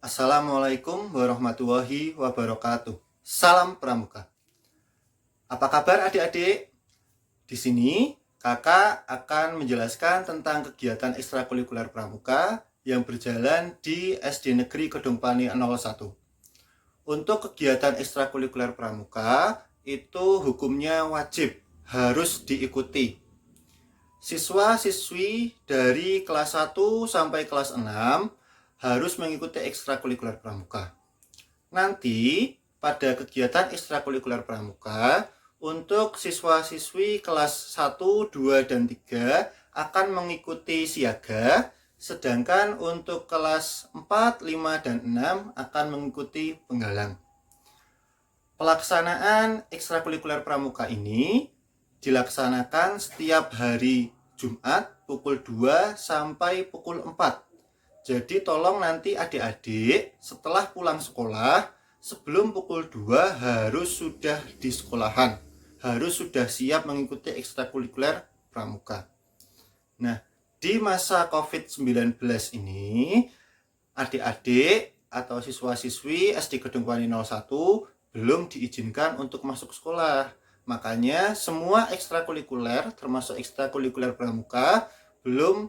Assalamualaikum warahmatullahi wabarakatuh. Salam Pramuka. Apa kabar adik-adik? Di sini kakak akan menjelaskan tentang kegiatan ekstrakurikuler Pramuka yang berjalan di SD Negeri Kedungpani 01. Untuk kegiatan ekstrakurikuler Pramuka itu hukumnya wajib, harus diikuti. Siswa-siswi dari kelas 1 sampai kelas 6 harus mengikuti ekstrakurikuler Pramuka. Nanti pada kegiatan ekstrakurikuler Pramuka untuk siswa-siswi kelas 1, 2, dan 3 akan mengikuti siaga, sedangkan untuk kelas 4, 5, dan 6 akan mengikuti penggalang. Pelaksanaan ekstrakurikuler Pramuka ini dilaksanakan setiap hari Jumat pukul 2 sampai pukul 4. Jadi tolong nanti adik-adik setelah pulang sekolah sebelum pukul 2 harus sudah di sekolahan, harus sudah siap mengikuti ekstrakurikuler Pramuka. Nah, di masa COVID-19 ini adik-adik atau siswa-siswi SD Kedungpani 01 belum diizinkan untuk masuk sekolah. Makanya semua ekstrakurikuler termasuk ekstrakurikuler Pramuka belum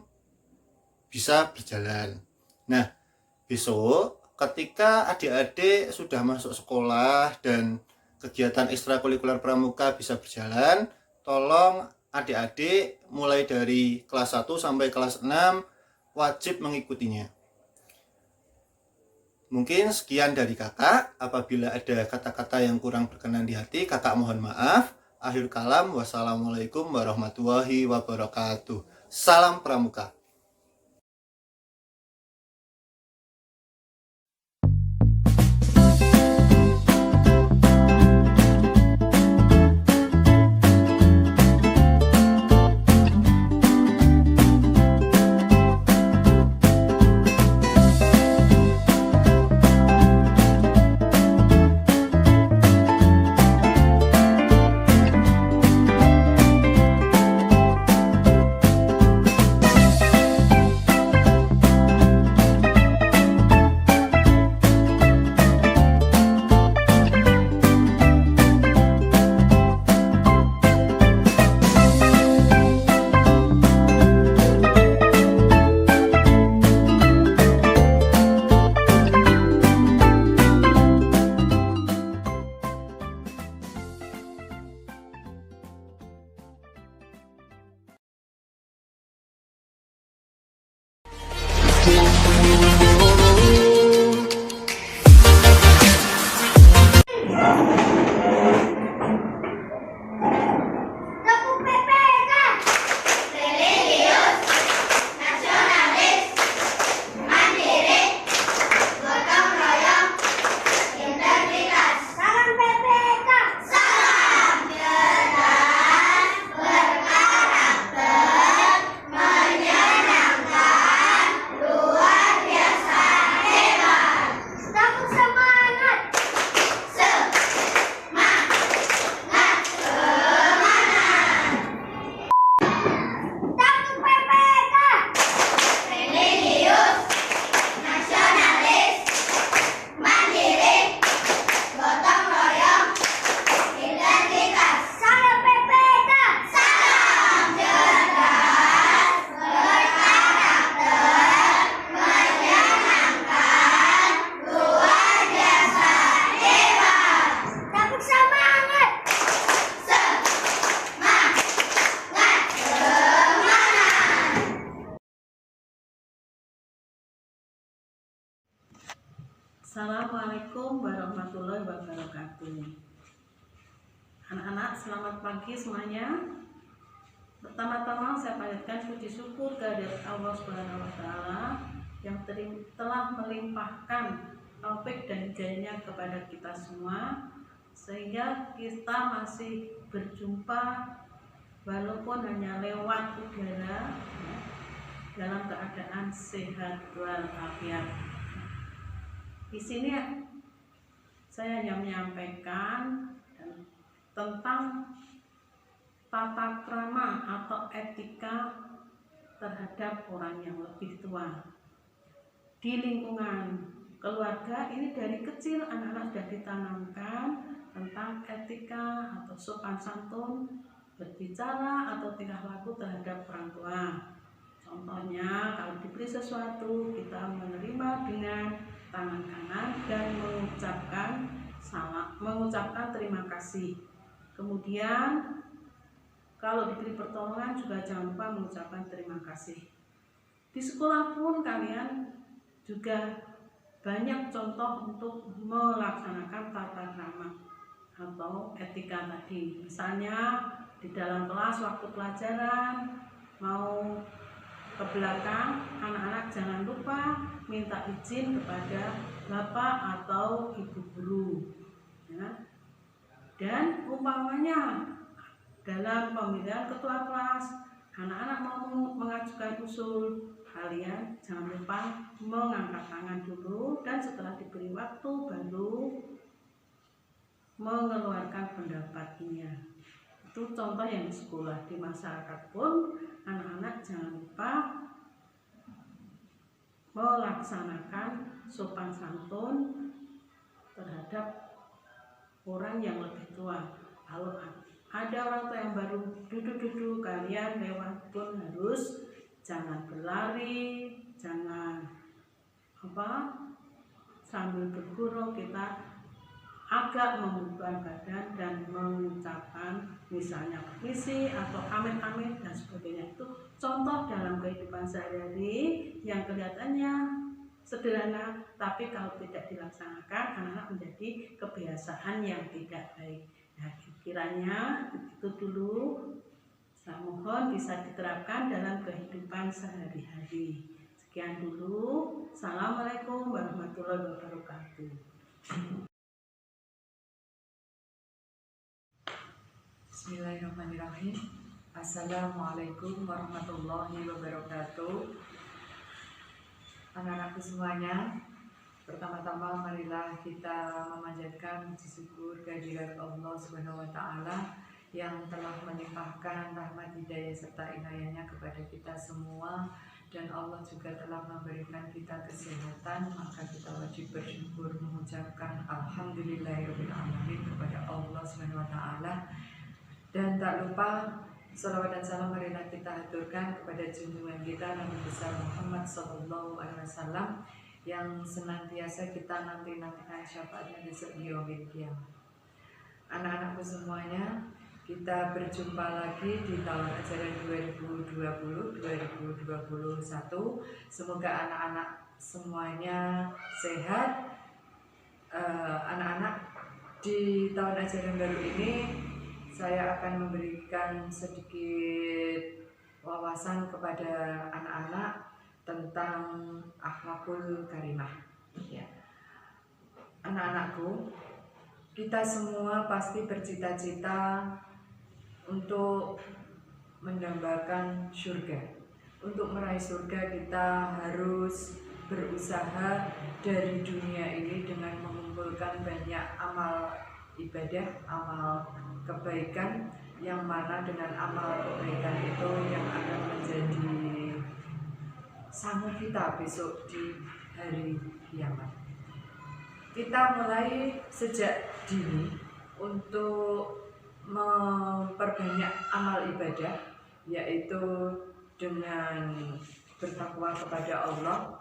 bisa berjalan. Nah, besok ketika adik-adik sudah masuk sekolah dan kegiatan ekstrakurikuler Pramuka bisa berjalan, tolong adik-adik mulai dari kelas 1 sampai kelas 6 wajib mengikutinya. Mungkin sekian dari kakak. Apabila ada kata-kata yang kurang berkenan di hati, kakak mohon maaf. Akhir kalam, wassalamualaikum warahmatullahi wabarakatuh. Salam Pramuka. Assalamualaikum warahmatullahi wabarakatuh. Anak-anak, selamat pagi semuanya. Pertama-tama saya panjatkan puji syukur kehadirat Allah Subhanahu wa taala yang telah melimpahkan taufik dan hidayahnya kepada kita semua sehingga kita masih berjumpa walaupun hanya lewat udara dalam keadaan sehat walafiat. Di sini saya hanya menyampaikan tentang tata krama atau etika terhadap orang yang lebih tua di lingkungan keluarga keluarga ini dari kecil anak-anak sudah ditanamkan tentang etika atau sopan santun berbicara atau tingkah laku terhadap orang tua. Contohnya, kalau diberi sesuatu, kita menerima dengan tangan kanan dan mengucapkan terima kasih. Kemudian, kalau diberi pertolongan juga jangan lupa mengucapkan terima kasih. Di sekolah pun kalian juga banyak contoh untuk melaksanakan tata krama atau etika tadi. Misalnya di dalam kelas waktu pelajaran mau ke belakang, anak-anak jangan lupa minta izin kepada bapak atau ibu guru, ya. Dan umpamanya dalam pemilihan ketua kelas, anak-anak mau mengajukan usul, kalian jangan lupa mengangkat tangan dulu dan setelah diberi waktu baru mengeluarkan pendapatnya. Itu contoh yang di sekolah. Di masyarakat pun anak-anak jangan lupa melaksanakan sopan santun terhadap orang yang lebih tua. Kalau ada orang tua yang baru duduk-duduk, kalian lewat pun harus jangan berlari, jangan sambil bergurau, kita agak membuka badan dan mengucapkan misalnya permisi atau amit-amit dan sebagainya. Itu contoh dalam kehidupan sehari-hari yang kelihatannya sederhana, tapi kalau tidak dilaksanakan anak-anak menjadi kebiasaan yang tidak baik. Nah, kiranya itu dulu saya mohon bisa diterapkan dalam kehidupan sehari-hari. Sekian dulu. Assalamualaikum warahmatullahi wabarakatuh. Bismillahirrahmanirrahim. Assalamualaikum warahmatullahi wabarakatuh. Anak-anakku semuanya, pertama-tama marilah kita memanjatkan puji syukur kehadirat Allah Subhanahu wa taala yang telah melimpahkan rahmat hidayah serta inayahnya kepada kita semua, dan Allah juga telah memberikan kita kesehatan, maka kita wajib bersyukur mengucapkan alhamdulillahirabbil alamin kepada Allah Subhanahu wa taala. Dan tak lupa salawat dan salam marilah kita haturkan kepada junjungan kita Nabi besar Muhammad SAW yang senantiasa kita nantikan syafaatnya besok di yaumil qiyamah. Anak-anakku semuanya, kita berjumpa lagi di tahun ajaran 2020-2021. Semoga anak-anak semuanya sehat. Anak-anak, di tahun ajaran baru ini saya akan memberikan sedikit wawasan kepada anak-anak tentang akhlakul karimah. Ya. Anak-anakku, kita semua pasti bercita-cita untuk mendambakan surga. Untuk meraih surga kita harus berusaha dari dunia ini dengan mengumpulkan banyak amal ibadah, amal kebaikan, yang mana dengan amal kebaikan itu yang akan menjadi sangu kita besok di hari kiamat. Kita mulai sejak dini untuk memperbanyak amal ibadah, yaitu dengan bertakwa kepada Allah.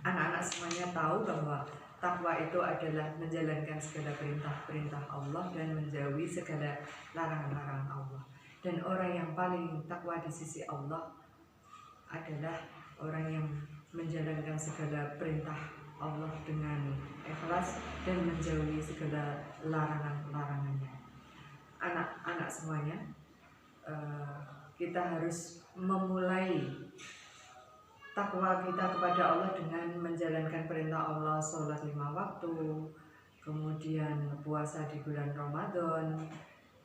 Anak-anak semuanya tahu bahwa takwa itu adalah menjalankan segala perintah-perintah Allah dan menjauhi segala larangan-larangan Allah. Dan orang yang paling takwa di sisi Allah adalah orang yang menjalankan segala perintah Allah dengan ikhlas dan menjauhi segala larangan-larangannya. Anak-anak semuanya, kita harus memulai takwa kita kepada Allah dengan menjalankan perintah Allah, sholat 5 waktu, kemudian puasa di bulan Ramadan,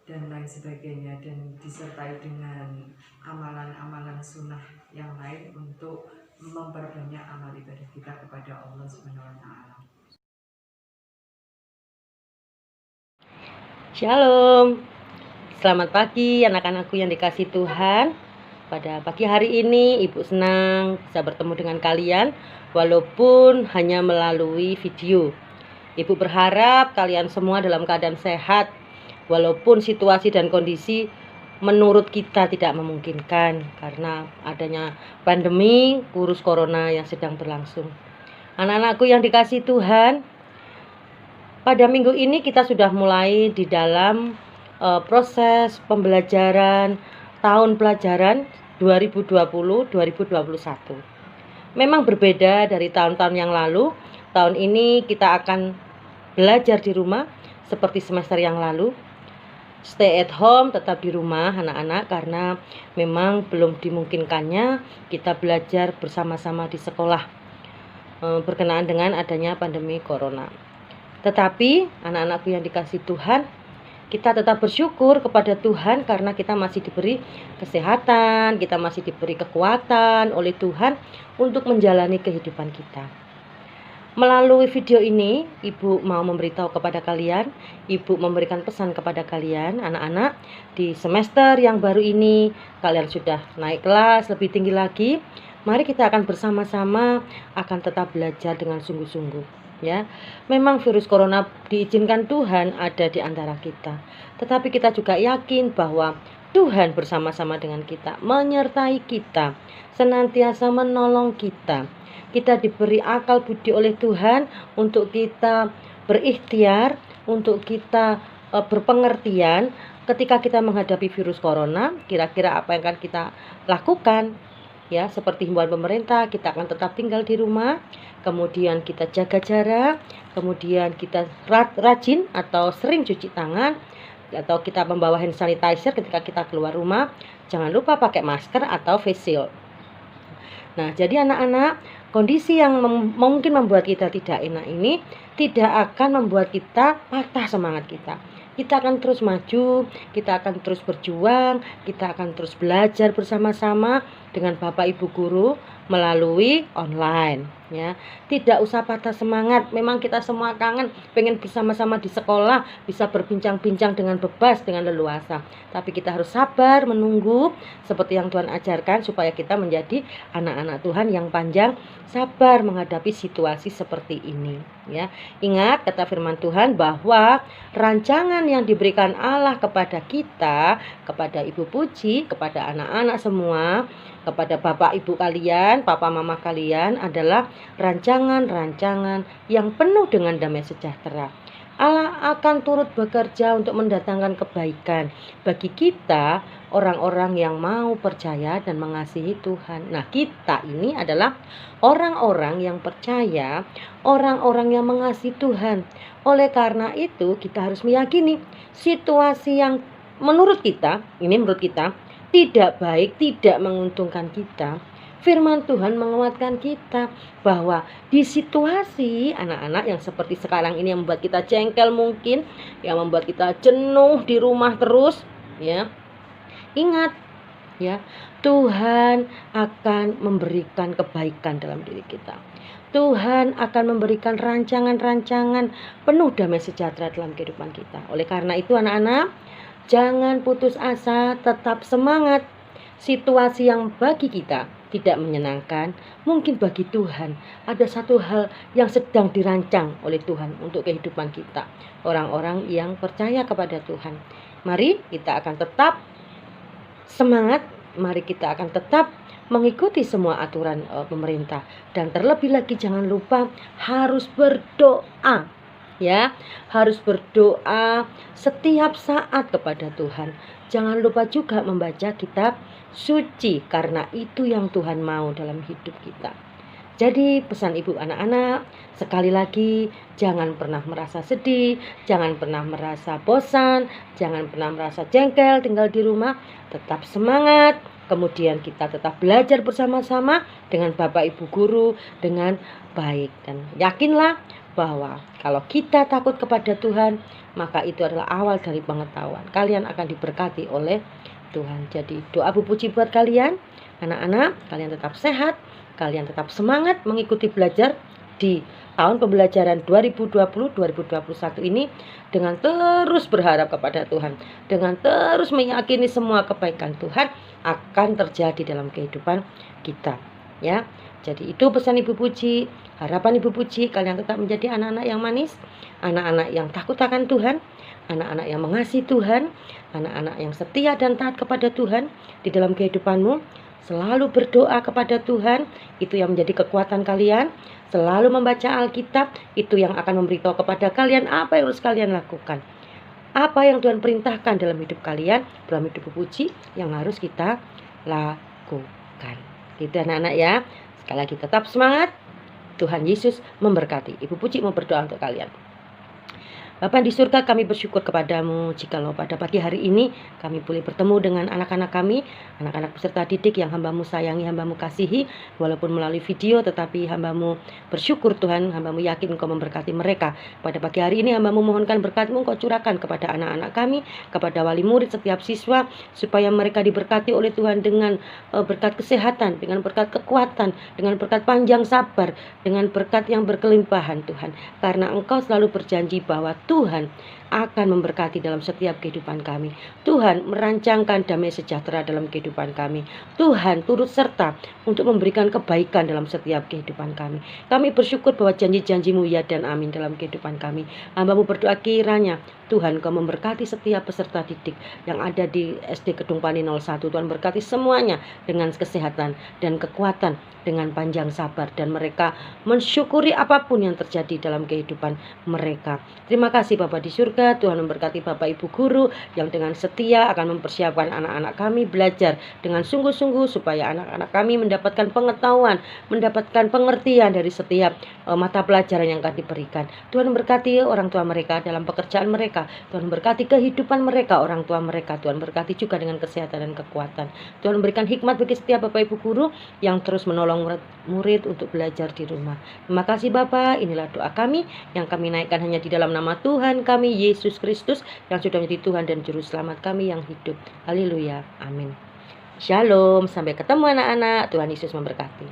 dan lain sebagainya, dan disertai dengan amalan-amalan sunnah yang lain untuk memperbanyak amal ibadah kita kepada Allah Subhanahu wa taala. Shalom. Selamat pagi anak-anakku yang dikasih Tuhan. Pada pagi hari ini Ibu senang bisa bertemu dengan kalian walaupun hanya melalui video. Ibu berharap kalian semua dalam keadaan sehat, walaupun situasi dan kondisi menurut kita tidak memungkinkan karena adanya pandemi virus corona yang sedang berlangsung. Anak-anakku yang dikasihi Tuhan, pada minggu ini kita sudah mulai di dalam proses pembelajaran tahun pelajaran 2020-2021. Memang berbeda dari tahun-tahun yang lalu. Tahun ini kita akan belajar di rumah seperti semester yang lalu. Stay at home, tetap di rumah anak-anak, karena memang belum dimungkinkannya kita belajar bersama-sama di sekolah berkenaan dengan adanya pandemi corona. Tetapi anak-anakku yang dikasihi Tuhan, kita tetap bersyukur kepada Tuhan karena kita masih diberi kesehatan, kita masih diberi kekuatan oleh Tuhan untuk menjalani kehidupan kita. Melalui video ini, Ibu mau memberitahu kepada kalian, Ibu memberikan pesan kepada kalian, anak-anak, di semester yang baru ini, kalian sudah naik kelas lebih tinggi lagi. Mari kita akan bersama-sama akan tetap belajar dengan sungguh-sungguh. Ya, memang virus corona diizinkan Tuhan ada di antara kita, tetapi kita juga yakin bahwa Tuhan bersama-sama dengan kita, menyertai kita, senantiasa menolong kita. Kita diberi akal budi oleh Tuhan untuk kita berikhtiar, untuk kita berpengertian ketika kita menghadapi virus corona. Kira-kira apa yang akan kita lakukan? Ya, seperti himbauan pemerintah, kita akan tetap tinggal di rumah, kemudian kita jaga jarak, kemudian kita rajin atau sering cuci tangan, atau kita membawa hand sanitizer ketika kita keluar rumah. Jangan lupa pakai masker atau face shield. Nah, jadi anak-anak, kondisi yang mungkin membuat kita tidak enak ini tidak akan membuat kita patah semangat kita. Kita akan terus maju, kita akan terus berjuang, kita akan terus belajar bersama-sama dengan Bapak Ibu guru melalui online, ya. Tidak usah patah semangat. Memang kita semua kangen pengen bersama-sama di sekolah, bisa berbincang-bincang dengan bebas, dengan leluasa. Tapi kita harus sabar menunggu seperti yang Tuhan ajarkan supaya kita menjadi anak-anak Tuhan yang panjang sabar menghadapi situasi seperti ini, ya. Ingat kata firman Tuhan bahwa rancangan yang diberikan Allah kepada kita, kepada Ibu Puji, kepada anak-anak semua, kepada Bapak Ibu kalian, Papa Mama kalian adalah rancangan-rancangan yang penuh dengan damai sejahtera. Allah akan turut bekerja untuk mendatangkan kebaikan bagi kita, orang-orang yang mau percaya dan mengasihi Tuhan. Nah, kita ini adalah orang-orang yang percaya, orang-orang yang mengasihi Tuhan. Oleh karena itu, kita harus meyakini situasi yang menurut kita tidak baik, tidak menguntungkan kita. Firman Tuhan menguatkan kita bahwa di situasi anak-anak yang seperti sekarang ini yang membuat kita jengkel mungkin, yang membuat kita jenuh di rumah terus, ya. Ingat, ya, Tuhan akan memberikan kebaikan dalam diri kita. Tuhan akan memberikan rancangan-rancangan penuh damai sejahtera dalam kehidupan kita. Oleh karena itu anak-anak, jangan putus asa, tetap semangat. Situasi yang bagi kita tidak menyenangkan, mungkin bagi Tuhan ada satu hal yang sedang dirancang oleh Tuhan untuk kehidupan kita, orang-orang yang percaya kepada Tuhan. Mari kita akan tetap semangat, mari kita akan tetap mengikuti semua aturan pemerintah, dan terlebih lagi jangan lupa harus berdoa. Ya, harus berdoa setiap saat kepada Tuhan. Jangan lupa juga membaca kitab suci, karena itu yang Tuhan mau dalam hidup kita. Jadi pesan ibu anak-anak, sekali lagi jangan pernah merasa sedih, jangan pernah merasa bosan, jangan pernah merasa jengkel tinggal di rumah. Tetap semangat, kemudian kita tetap belajar bersama-sama dengan Bapak Ibu guru dengan baik. Dan yakinlah bahwa kalau kita takut kepada Tuhan, maka itu adalah awal dari pengetahuan. Kalian akan diberkati oleh Tuhan. Jadi doa Bu Puji buat kalian, anak-anak, kalian tetap sehat, kalian tetap semangat mengikuti belajar di tahun pembelajaran 2020-2021 ini dengan terus berharap kepada Tuhan, dengan terus meyakini semua kebaikan Tuhan akan terjadi dalam kehidupan kita. Ya, Jadi itu pesan Ibu Puji, harapan Ibu Puji kalian tetap menjadi anak-anak yang manis, anak-anak yang takut akan Tuhan, anak-anak yang mengasihi Tuhan, anak-anak yang setia dan taat kepada Tuhan di dalam kehidupanmu. Selalu berdoa kepada Tuhan, itu yang menjadi kekuatan kalian. Selalu membaca Alkitab, itu yang akan memberitahu kepada kalian apa yang harus kalian lakukan. Apa yang Tuhan perintahkan dalam hidup kalian, dalam hidup Ibu Puji, yang harus kita lakukan. Gitu anak-anak ya. Sekali lagi tetap semangat. Tuhan Yesus memberkati. Ibu Puji mau berdoa untuk kalian. Bapa di surga, kami bersyukur kepadamu jikalau pada pagi hari ini kami boleh bertemu dengan anak-anak kami, anak-anak peserta didik yang hambamu sayangi, hambamu kasihi, walaupun melalui video, tetapi hambamu bersyukur Tuhan, hambamu yakin Engkau memberkati mereka. Pada pagi hari ini hambamu mohonkan berkat-Mu Engkau curahkan kepada anak-anak kami, kepada wali murid, setiap siswa, supaya mereka diberkati oleh Tuhan dengan berkat kesehatan, dengan berkat kekuatan, dengan berkat panjang sabar, dengan berkat yang berkelimpahan Tuhan. Karena Engkau selalu berjanji bahwa Tuhan akan memberkati dalam setiap kehidupan kami. Tuhan merancangkan damai sejahtera dalam kehidupan kami. Tuhan turut serta untuk memberikan kebaikan dalam setiap kehidupan kami. Kami bersyukur bahwa janji-janji-Mu ya dan amin dalam kehidupan kami. Hamba-Mu berdoa kiranya Tuhan Kau memberkati setiap peserta didik yang ada di SD Kedung Pani 01. Tuhan berkati semuanya dengan kesehatan dan kekuatan, dengan panjang sabar, dan mereka mensyukuri apapun yang terjadi dalam kehidupan mereka. Terima kasih Bapa di surga. Tuhan memberkati Bapak Ibu guru yang dengan setia akan mempersiapkan anak-anak kami belajar dengan sungguh-sungguh supaya anak-anak kami mendapatkan pengetahuan, mendapatkan pengertian dari setiap mata pelajaran yang akan diberikan. Tuhan memberkati orang tua mereka dalam pekerjaan mereka. Tuhan berkati kehidupan mereka, orang tua mereka. Tuhan berkati juga dengan kesehatan dan kekuatan. Tuhan memberikan hikmat bagi setiap Bapak Ibu guru yang terus menolong murid untuk belajar di rumah. Terima kasih Bapak. Inilah doa kami yang kami naikkan hanya di dalam nama Tuhan kami Yesus Kristus yang sudah menjadi Tuhan dan Juru Selamat kami yang hidup. Haleluya. Amin. Shalom. Sampai ketemu anak-anak. Tuhan Yesus memberkati.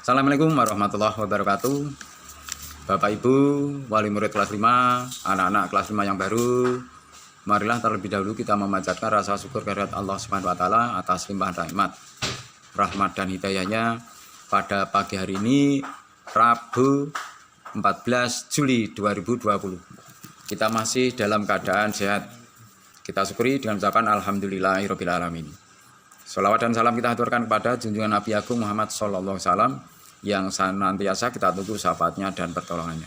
Assalamualaikum warahmatullahi wabarakatuh. Bapak Ibu, wali murid kelas 5, anak-anak kelas 5 yang baru, marilah terlebih dahulu kita memanjatkan rasa syukur kehadirat Allah Subhanahu wa taala atas limpahan rahmat, rahmat dan hidayahnya pada pagi hari ini, Rabu 14 Juli 2020. Kita masih dalam keadaan sehat. Kita syukuri dengan ucapan alhamdulillahirabbil alamin. Sholawat dan salam kita haturkan kepada junjungan Nabi Agung Muhammad sallallahu alaihi wasallam yang senantiasa kita tuntut syafaatnya dan pertolongannya.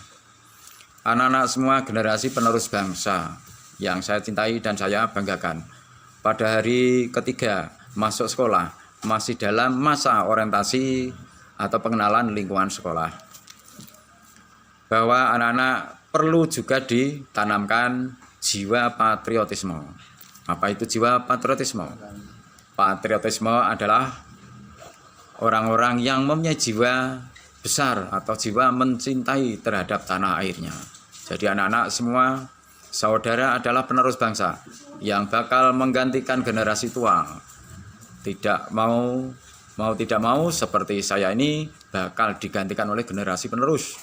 Anak-anak semua generasi penerus bangsa yang saya cintai dan saya banggakan, pada hari ketiga masuk sekolah masih dalam masa orientasi atau pengenalan lingkungan sekolah, bahwa anak-anak perlu juga ditanamkan jiwa patriotisme. Apa itu jiwa patriotisme? Patriotisme adalah orang-orang yang mempunyai jiwa besar atau jiwa mencintai terhadap tanah airnya. Jadi anak-anak semua saudara adalah penerus bangsa yang bakal menggantikan generasi tua. Tidak mau tidak mau seperti saya ini bakal digantikan oleh generasi penerus.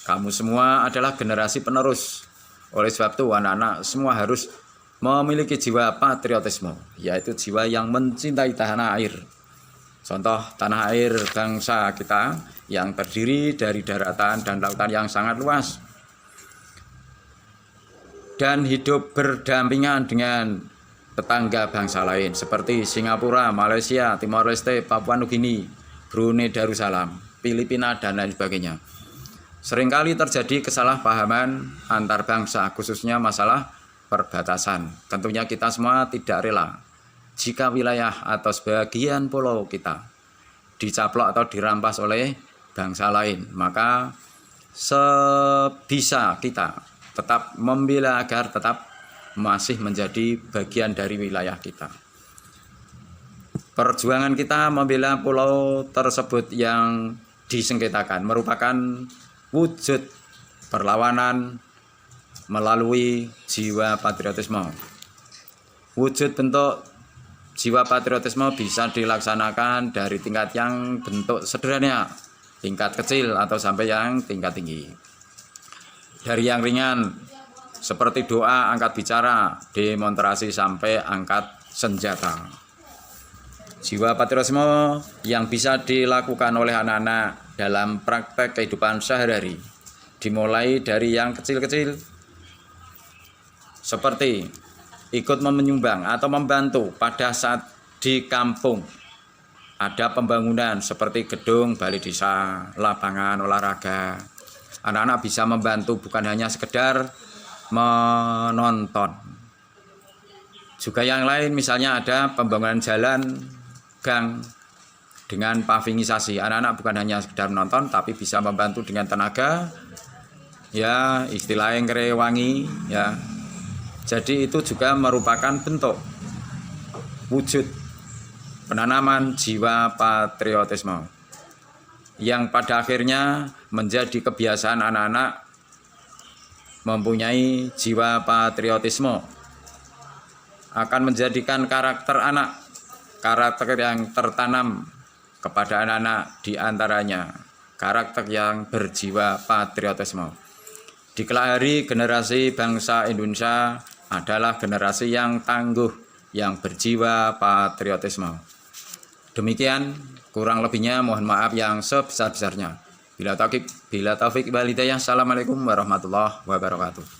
Kamu semua adalah generasi penerus. Oleh sebab itu anak-anak semua harus memiliki jiwa patriotisme, yaitu jiwa yang mencintai tanah air. Contoh tanah air bangsa kita yang terdiri dari daratan dan lautan yang sangat luas, dan hidup berdampingan dengan tetangga bangsa lain seperti Singapura, Malaysia, Timor Leste, Papua Nugini, Brunei Darussalam, Filipina, dan lain sebagainya. Seringkali terjadi kesalahpahaman antar bangsa, khususnya masalah perbatasan. Tentunya kita semua tidak rela jika wilayah atau sebagian pulau kita dicaplok atau dirampas oleh bangsa lain. Maka sebisa kita tetap membela agar tetap masih menjadi bagian dari wilayah kita. Perjuangan kita membela pulau tersebut yang disengketakan merupakan wujud perlawanan melalui jiwa patriotisme. Wujud bentuk jiwa patriotisme bisa dilaksanakan dari tingkat yang bentuk sederhana, tingkat kecil, atau sampai yang tingkat tinggi. Dari yang ringan seperti doa, angkat bicara, demonstrasi, sampai angkat senjata. Jiwa patriotisme yang bisa dilakukan oleh anak-anak dalam praktek kehidupan sehari-hari dimulai dari yang kecil-kecil seperti ikut menyumbang atau membantu pada saat di kampung ada pembangunan seperti gedung balai desa, lapangan olahraga. Anak-anak bisa membantu bukan hanya sekedar menonton. Juga yang lain, misalnya ada pembangunan jalan, gang dengan pavingisasi. Anak-anak bukan hanya sekedar menonton tapi bisa membantu dengan tenaga, ya istilahnya ngerewangi, ya. Jadi itu juga merupakan bentuk wujud penanaman jiwa patriotisme yang pada akhirnya menjadi kebiasaan anak-anak mempunyai jiwa patriotisme akan menjadikan karakter anak, karakter yang tertanam kepada anak-anak diantaranya karakter yang berjiwa patriotisme. Di kelak hari generasi bangsa Indonesia adalah generasi yang tangguh, yang berjiwa patriotisme. Demikian, kurang lebihnya mohon maaf yang sebesar-besarnya. Bila taufik wal hidayah. Assalamualaikum warahmatullahi wabarakatuh.